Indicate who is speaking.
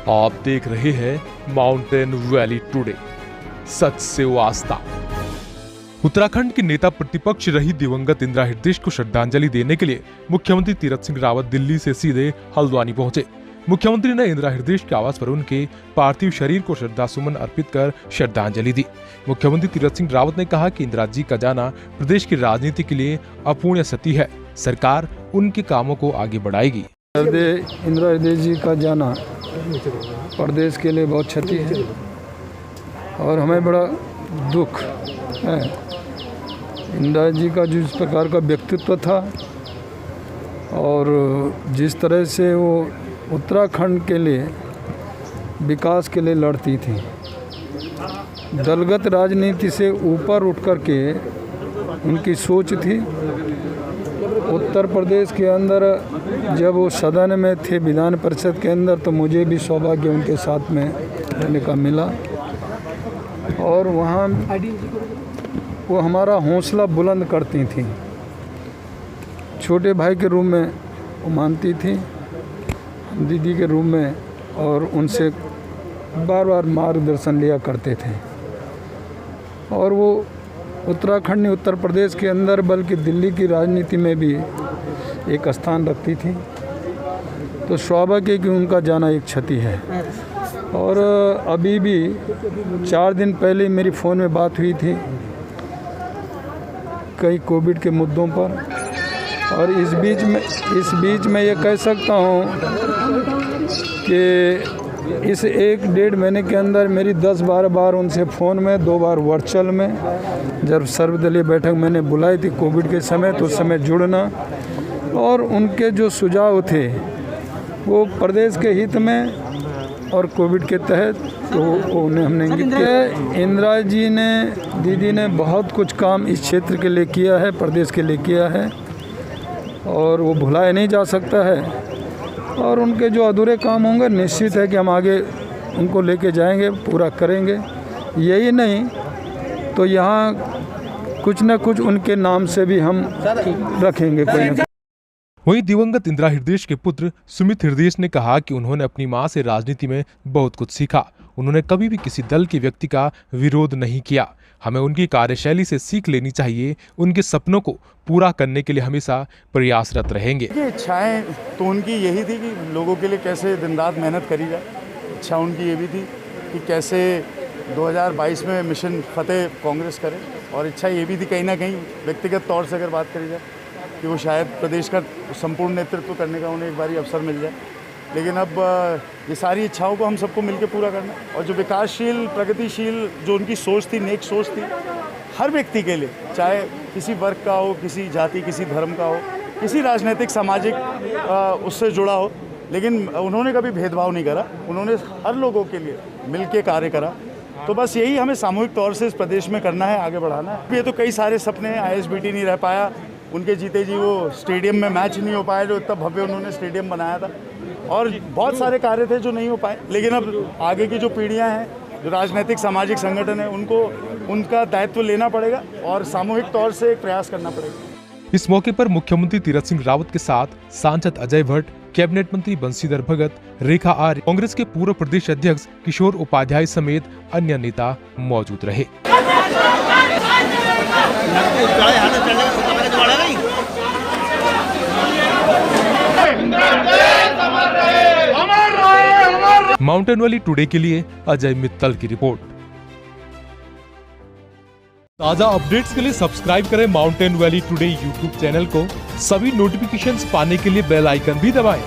Speaker 1: आप देख रहे हैं माउंटेन वैली टुडे, सच से वास्ता। उत्तराखंड की नेता प्रतिपक्ष रही दिवंगत इंदिरा हृदयेश को श्रद्धांजलि देने के लिए मुख्यमंत्री तीरथ सिंह रावत दिल्ली से सीधे हल्द्वानी पहुंचे। मुख्यमंत्री ने इंदिरा हृदयेश के आवास पर उनके पार्थिव शरीर को श्रद्धासुमन अर्पित कर श्रद्धांजलि दी। मुख्यमंत्री तीरथ सिंह रावत ने कहा कि इंदिरा जी का जाना प्रदेश की राजनीति के लिए अपूर्णीय क्षति है। सरकार उनके कामों को आगे बढ़ाएगी।
Speaker 2: इंदिरा हृदयेश जी का जाना प्रदेश के लिए बहुत क्षति है और हमें बड़ा दुख है। इंदिरा जी का जिस प्रकार का व्यक्तित्व था और जिस तरह से वो उत्तराखंड के लिए विकास के लिए लड़ती थी, दलगत राजनीति से ऊपर उठ कर के उनकी सोच थी। उत्तर प्रदेश के अंदर जब वो सदन में थे, विधान परिषद के अंदर, तो मुझे भी सौभाग्य उनके साथ में रहने का मिला और वहाँ वो हमारा हौसला बुलंद करती थी। छोटे भाई के रूप में वो मानती थी, दीदी के रूप में, और उनसे बार बार मार्गदर्शन लिया करते थे। और वो उत्तराखंड नहीं, उत्तर प्रदेश के अंदर बल्कि दिल्ली की राजनीति में भी एक स्थान रखती थी। तो स्वाभाविक है कि उनका जाना एक क्षति है। और अभी भी 4 दिन पहले मेरी फ़ोन में बात हुई थी कई कोविड के मुद्दों पर, और इस बीच में ये कह सकता हूँ कि इस 1-1.5 महीने के अंदर मेरी 10-12 बार उनसे फ़ोन में, 2 बार वर्चुअल में, जब सर्वदलीय बैठक मैंने बुलाई थी कोविड के समय, तो उस समय जुड़ना और उनके जो सुझाव थे वो प्रदेश के हित में और कोविड के तहत, तो उन्हें हमने इंगित किया। इंदिरा जी ने, दीदी ने बहुत कुछ काम इस क्षेत्र के लिए किया है, प्रदेश के लिए किया है और वो भुलाया नहीं जा सकता है। और उनके जो अधूरे काम होंगे निश्चित है कि हम आगे उनको लेके जाएंगे, पूरा करेंगे। यही नहीं तो यहाँ कुछ न कुछ उनके नाम से भी हम रखेंगे कोई न।
Speaker 1: वहीं दिवंगत इंदिरा हृदयेश के पुत्र सुमित हृदयेश ने कहा कि उन्होंने अपनी मां से राजनीति में बहुत कुछ सीखा। उन्होंने कभी भी किसी दल के व्यक्ति का विरोध नहीं किया। हमें उनकी कार्यशैली से सीख लेनी चाहिए। उनके सपनों को पूरा करने के लिए हमेशा प्रयासरत रहेंगे।
Speaker 3: इच्छाएं तो उनकी यही थी कि लोगों के लिए कैसे दिन रात मेहनत करी जाए। इच्छा उनकी ये भी थी कि कैसे 2022 में मिशन फतेह कांग्रेस करे, और इच्छा ये भी थी कहीं ना कहीं व्यक्तिगत तौर से अगर बात करी जाए कि वो शायद प्रदेश का संपूर्ण नेतृत्व करने का उन्हें एक बारी अवसर मिल जाए। लेकिन अब ये सारी इच्छाओं को हम सबको मिलकर पूरा करना, और जो विकासशील, प्रगतिशील जो उनकी सोच थी, नेक सोच थी, हर व्यक्ति के लिए, चाहे किसी वर्ग का हो, किसी जाति, किसी धर्म का हो, किसी राजनीतिक सामाजिक उससे जुड़ा हो, लेकिन उन्होंने कभी भेदभाव नहीं करा। उन्होंने हर लोगों के लिए मिलके कार्य करा। तो बस यही हमें सामूहिक तौर से इस प्रदेश में करना है, आगे बढ़ाना है। ये तो कई सारे सपने, ISBT नहीं रह पाया, उनके जीते जी वो स्टेडियम में मैच नहीं हो पाया जो इतना भव्य उन्होंने स्टेडियम बनाया था, और बहुत सारे कार्य थे जो नहीं हो पाए। लेकिन अब आगे की जो पीढ़ियां हैं, जो राजनीतिक सामाजिक संगठन है, उनको उनका दायित्व लेना पड़ेगा और सामूहिक तौर से एक प्रयास करना पड़ेगा।
Speaker 1: इस मौके पर मुख्यमंत्री तीरथ सिंह रावत के साथ सांसद अजय भट्ट, कैबिनेट मंत्री बंशीधर भगत, रेखा आर्य, कांग्रेस के पूर्व प्रदेश अध्यक्ष किशोर उपाध्याय समेत अन्य नेता मौजूद रहे। माउंटेन वैली टुडे के लिए अजय मित्तल की रिपोर्ट। ताजा अपडेट्स के लिए सब्सक्राइब करें mountain valley today YouTube channel को। सभी नोटिफिकेशंस पाने के लिए बेल आइकन भी दबाएं।